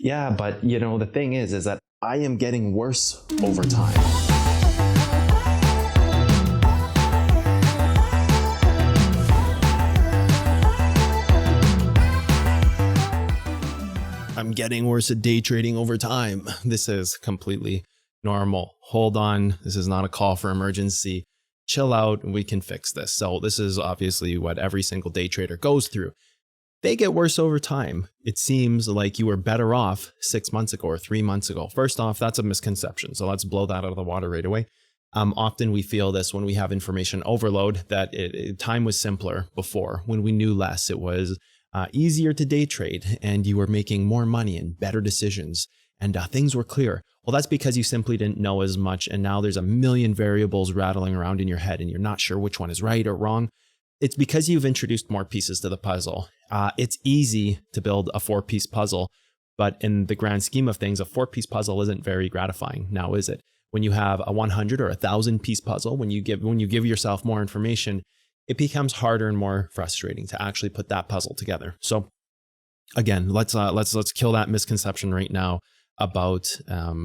Yeah, but the thing is that I am getting worse over time. I'm getting worse at day trading over time. This is completely normal. Hold on. This is not a call for emergency. Chill out and we can fix this. So this is obviously what every single day trader goes through. They get worse over time. It seems like you were better off 6 months ago or 3 months ago. First off, that's a misconception. So let's blow that out of the water right away. Often we feel this when we have information overload, that time was simpler before when we knew less. It was easier to day trade and you were making more money and better decisions and things were clear. Well, that's because you simply didn't know as much. And now there's a million variables rattling around in your head and you're not sure which one is right or wrong. It's because you've introduced more pieces to the puzzle. It's easy to build a 4-piece puzzle, but in the grand scheme of things, a 4-piece puzzle isn't very gratifying now, is it? When you have a 100 or 1,000 piece puzzle, when you give yourself more information, it becomes harder and more frustrating to actually put that puzzle together. So again, let's kill that misconception right now about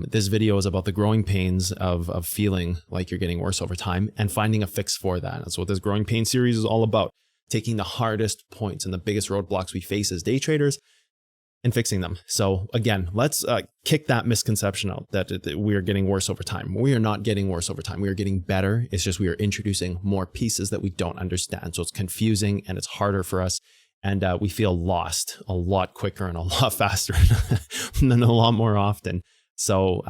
this video is about the growing pains of feeling like you're getting worse over time and finding a fix for that. That's what this growing pain series is all about. Taking the hardest points and the biggest roadblocks we face as day traders and fixing them. So again, let's kick that misconception out that we are getting worse over time. We are not getting worse over time. We are getting better. It's just we are introducing more pieces that we don't understand. So it's confusing and it's harder for us. And we feel lost a lot quicker and a lot faster than a lot more often. So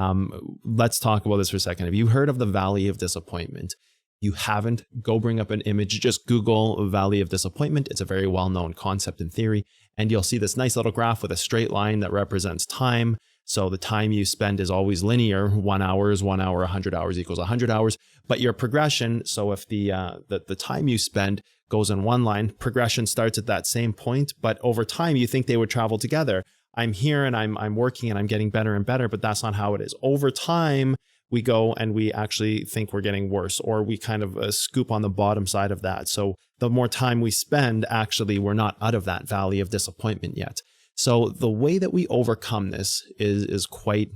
let's talk about this for a second. Have you heard of the Valley of Disappointment? You haven't, go bring up an image, just Google Valley of Disappointment. It's a very well-known concept in theory. And you'll see this nice little graph with a straight line that represents time. So the time you spend is always linear. 1 hour is 1 hour, 100 hours equals 100 hours. But your progression, so if the time you spend goes in one line, progression starts at that same point, but over time you think they would travel together. I'm here and I'm working and I'm getting better and better, but that's not how it is. Over time, we go and we actually think we're getting worse, or we kind of scoop on the bottom side of that. So the more time we spend, actually, we're not out of that valley of disappointment yet. So the way that we overcome this is quite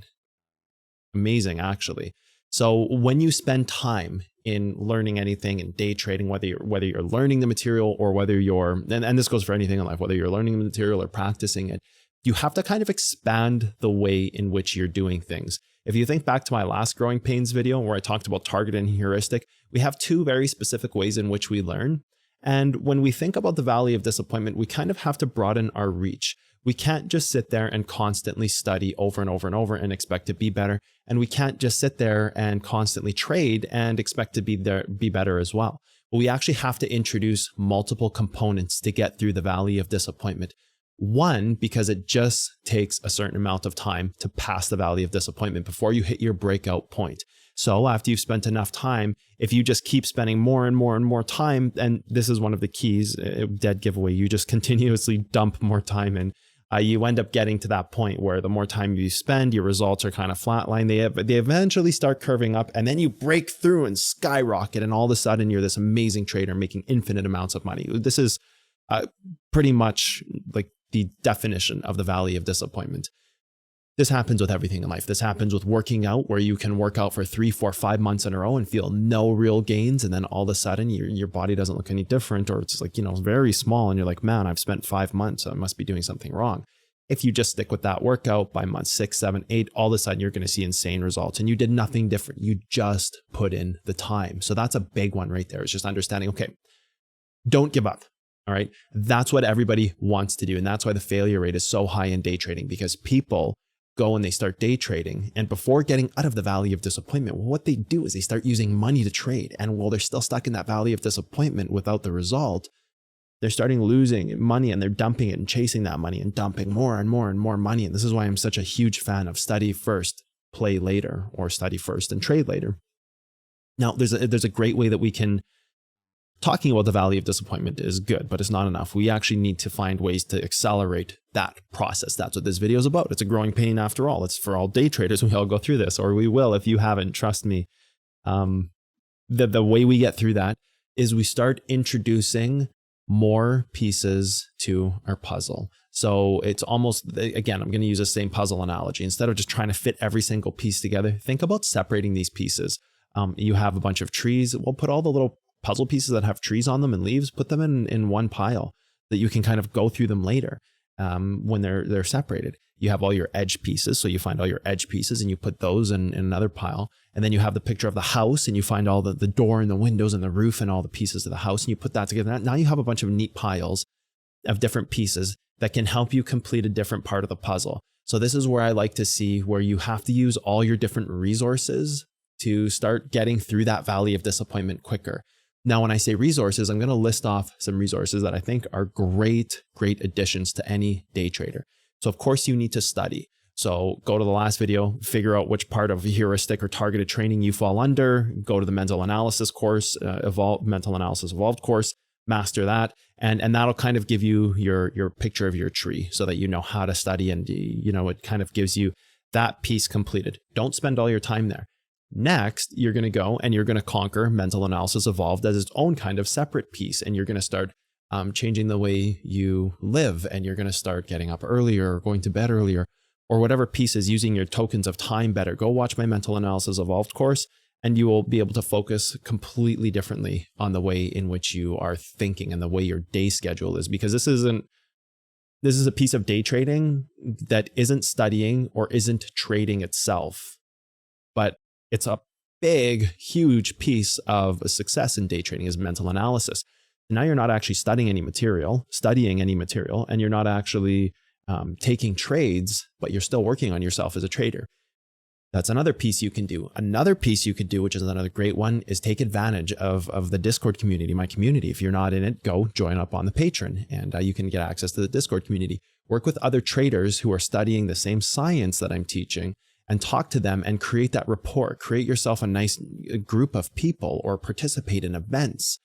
amazing, actually. So when you spend time in learning anything in day trading, whether you're learning the material or whether you're, and this goes for anything in life, whether you're learning the material or practicing it, you have to kind of expand the way in which you're doing things. If you think back to my last Growing Pains video where I talked about target and heuristic, we have two very specific ways in which we learn. And when we think about the Valley of Disappointment, we kind of have to broaden our reach. We can't just sit there and constantly study over and over and over and expect to be better. And we can't just sit there and constantly trade and expect to be better as well. But we actually have to introduce multiple components to get through the Valley of Disappointment. One, because it just takes a certain amount of time to pass the Valley of Disappointment before you hit your breakout point. So after you've spent enough time, if you just keep spending more and more and more time, and this is one of the keys, dead giveaway, you just continuously dump more time in, you end up getting to that point where the more time you spend, your results are kind of flatline. They eventually start curving up, and then you break through and skyrocket, and all of a sudden you're this amazing trader making infinite amounts of money. This is pretty much like the definition of the Valley of Disappointment. This happens with everything in life. This happens with working out, where you can work out for 3, 4, 5 months in a row and feel no real gains. And then all of a sudden your body doesn't look any different, or it's like, very small. And you're like, man, I've spent 5 months. So I must be doing something wrong. If you just stick with that workout, by month 6, 7, 8, all of a sudden you're going to see insane results, and you did nothing different. You just put in the time. So that's a big one right there. It's just understanding, okay, don't give up. All right. That's what everybody wants to do. And that's why the failure rate is so high in day trading, because people go and they start day trading, and before getting out of the Valley of Disappointment, well, what they do is they start using money to trade. And while they're still stuck in that Valley of Disappointment without the result, they're starting losing money, and they're dumping it and chasing that money and dumping more and more and more money. And this is why I'm such a huge fan of study first, play later, or study first and trade later. Now, there's a great way that we can, talking about the Valley of Disappointment is good, but it's not enough. We actually need to find ways to accelerate that process. That's what this video is about. It's a growing pain after all. It's for all day traders. We all go through this, or we will if you haven't, trust me. The way we get through that is we start introducing more pieces to our puzzle. So it's almost, again, I'm going to use the same puzzle analogy. Instead of just trying to fit every single piece together, think about separating these pieces. You have a bunch of trees. We'll put all the little puzzle pieces that have trees on them and leaves, put them in one pile that you can kind of go through them later when they're separated. You have all your edge pieces. So you find all your edge pieces and you put those in another pile. And then you have the picture of the house and you find all the door and the windows and the roof and all the pieces of the house. And you put that together. Now you have a bunch of neat piles of different pieces that can help you complete a different part of the puzzle. So this is where I like to see where you have to use all your different resources to start getting through that valley of disappointment quicker. Now, when I say resources, I'm going to list off some resources that I think are great additions to any day trader. So of course you need to study. So go to the last video, figure out which part of heuristic or targeted training you fall under, go to the mental analysis course, mental analysis evolved course, master that. And that'll kind of give you your picture of your tree so that you know how to study and, it kind of gives you that piece completed. Don't spend all your time there. Next, you're going to go and you're going to conquer mental analysis evolved as its own kind of separate piece. And you're going to start changing the way you live, and you're going to start getting up earlier or going to bed earlier or whatever piece is using your tokens of time better. Go watch my mental analysis evolved course and you will be able to focus completely differently on the way in which you are thinking and the way your day schedule is, because this is a piece of day trading that isn't studying or isn't trading itself, but it's a big, huge piece of success in day trading is mental analysis. Now you're not actually studying any material, and you're not actually taking trades, but you're still working on yourself as a trader. That's another piece you can do. Another piece you could do, which is another great one, is take advantage of the Discord community, my community. If you're not in it, go join up on the Patreon and you can get access to the Discord community. Work with other traders who are studying the same science that I'm teaching and talk to them and create that rapport. Create yourself a nice group of people or participate in events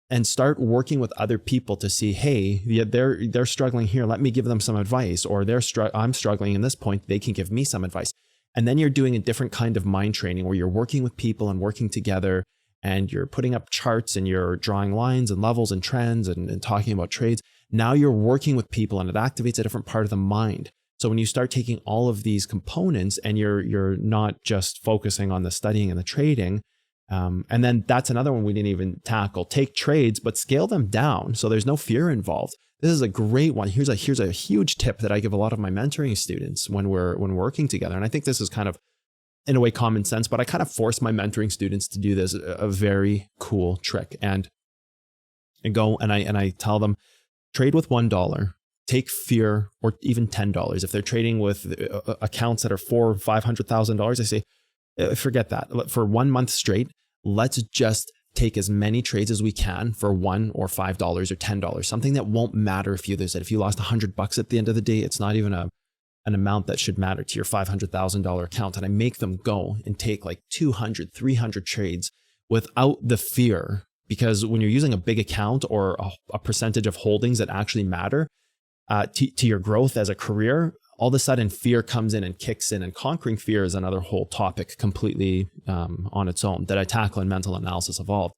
and start working with other people to see, hey, they're struggling here. Let me give them some advice. Or I'm struggling in this point. They can give me some advice. And then you're doing a different kind of mind training where you're working with people and working together and you're putting up charts and you're drawing lines and levels and trends and talking about trades. Now you're working with people and it activates a different part of the mind. So when you start taking all of these components and you're not just focusing on the studying and the trading, and then that's another one we didn't even tackle. Take trades, but scale them down so there's no fear involved. This is a great one. Here's a huge tip that I give a lot of my mentoring students when we're working together. And I think this is kind of, in a way, common sense, but I kind of force my mentoring students to do this, a very cool trick. And go and I tell them, trade with $1. Take fear, or even $10. If they're trading with accounts that are $400,000 or $500,000, I say, forget that. For 1 month straight, let's just take as many trades as we can for $1 or $5 or $10, something that won't matter if you lose it. If you lost $100 at the end of the day, it's not even an amount that should matter to your $500,000 account. And I make them go and take like 200, 300 trades without the fear, because when you're using a big account or a percentage of holdings that actually matter to your growth as a career, all of a sudden fear comes in and kicks in, and conquering fear is another whole topic completely on its own that I tackle in Mental Analysis Evolved.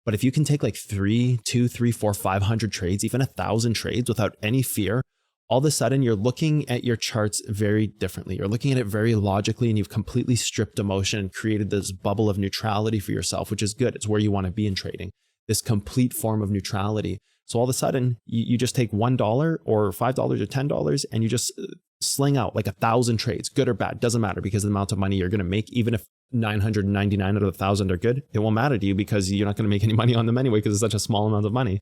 But if you can take like 300, 500 trades, even 1,000 trades without any fear, all of a sudden you're looking at your charts very differently. You're looking at it very logically, and you've completely stripped emotion and created this bubble of neutrality for yourself, which is good. It's where you want to be in trading, this complete form of neutrality. So all of a sudden you just take $1 or $5 or $10 and you just sling out like 1,000 trades, good or bad, doesn't matter, because of the amount of money you're going to make. Even if 999 out of 1,000 are good, it won't matter to you because you're not going to make any money on them anyway, because it's such a small amount of money.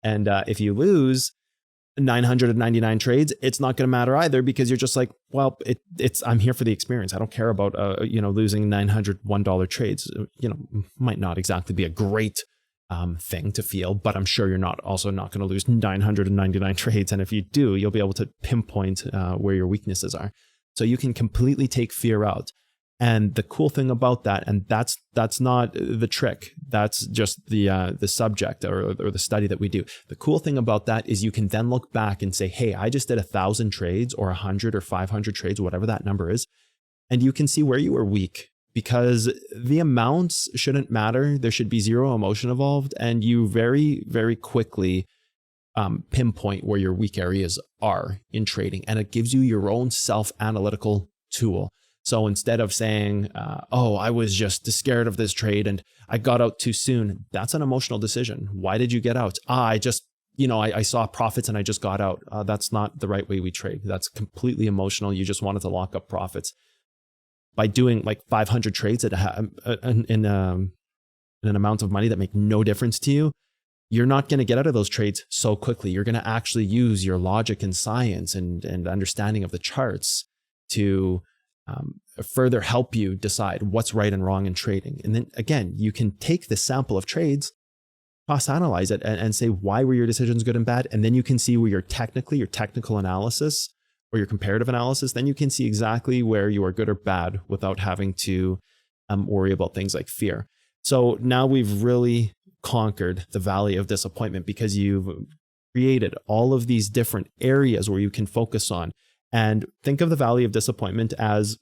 And if you lose 999 trades, it's not going to matter either, because you're just like, well, I'm here for the experience. I don't care about losing $901 trades. Might not exactly be a great thing to feel, but I'm sure you're not going to lose 999 trades. And if you do, you'll be able to pinpoint where your weaknesses are. So you can completely take fear out. And the cool thing about that, and that's not the trick, that's just the subject or the study that we do. The cool thing about that is you can then look back and say, hey, I just did 1,000 trades or 100 or 500 trades, whatever that number is. And you can see where you were weak, because the amounts shouldn't matter. There should be zero emotion involved. And you very, very quickly pinpoint where your weak areas are in trading, and it gives you your own self-analytical tool. So instead of saying, oh, I was just scared of this trade and I got out too soon, that's an emotional decision. Why did you get out? I just, I saw profits and I just got out. That's not the right way we trade. That's completely emotional. You just wanted to lock up profits. By doing like 500 trades in an amount of money that make no difference to you, you're not going to get out of those trades so quickly. You're going to actually use your logic and science and understanding of the charts to further help you decide what's right and wrong in trading. And then again, you can take this sample of trades, cross analyze it, and say, why were your decisions good and bad? And then you can see where your technical analysis or your comparative analysis, then you can see exactly where you are good or bad without having to worry about things like fear. So now we've really conquered the valley of disappointment because you've created all of these different areas where you can focus on. And think of the valley of disappointment as,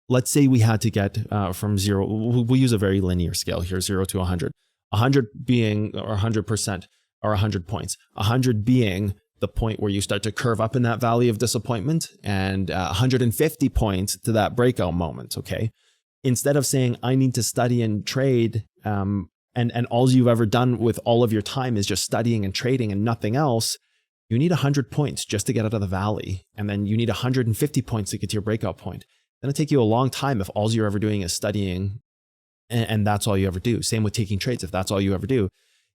let's say we had to get from zero, we'll use a very linear scale here, 0 to 100. 100 being, or 100%, or 100 points. 100 being the point where you start to curve up in that valley of disappointment, and 150 points to that breakout moment, okay? Instead of saying, I need to study and trade, and all you've ever done with all of your time is just studying and trading and nothing else, you need 100 points just to get out of the valley. And then you need 150 points to get to your breakout point. Then it'll take you a long time if all you're ever doing is studying and that's all you ever do. Same with taking trades, if that's all you ever do.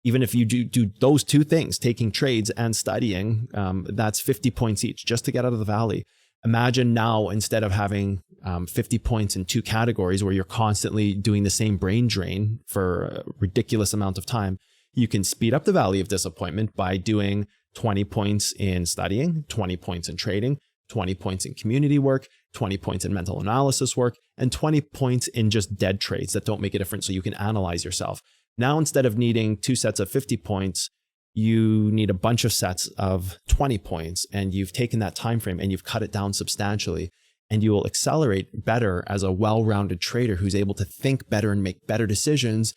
Even if you do those two things, taking trades and studying, that's 50 points each just to get out of the valley. Imagine now, instead of having 50 points in two categories where you're constantly doing the same brain drain for a ridiculous amount of time, you can speed up the valley of disappointment by doing 20 points in studying, 20 points in trading, 20 points in community work, 20 points in mental analysis work, and 20 points in just dead trades that don't make a difference so you can analyze yourself. Now, instead of needing two sets of 50 points, you need a bunch of sets of 20 points, and you've taken that time frame and you've cut it down substantially, and you will accelerate better as a well-rounded trader who's able to think better and make better decisions,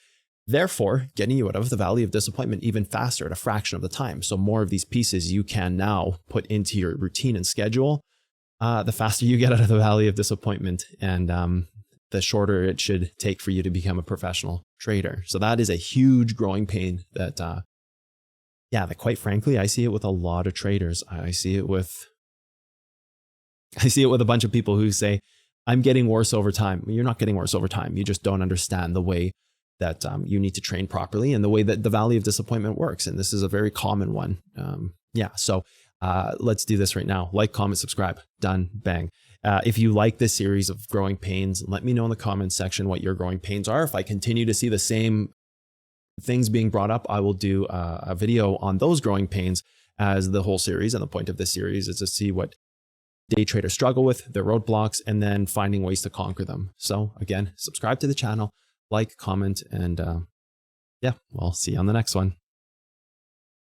therefore getting you out of the valley of disappointment even faster at a fraction of the time. So more of these pieces you can now put into your routine and schedule, the faster you get out of the valley of disappointment, and the shorter it should take for you to become a professional trader. So that is a huge growing pain that, that quite frankly, I see it with a lot of traders. I see it with a bunch of people who say, I'm getting worse over time. You're not getting worse over time. You just don't understand the way that you need to train properly and the way that the valley of disappointment works. And this is a very common one. So let's do this right now. Like, comment, subscribe. Done. Bang. If you like this series of growing pains, let me know in the comments section what your growing pains are. If I continue to see the same things being brought up, I will do a video on those growing pains as the whole series. And the point of this series is to see what day traders struggle with, their roadblocks, and then finding ways to conquer them. So again, subscribe to the channel, like, comment, and we'll see you on the next one.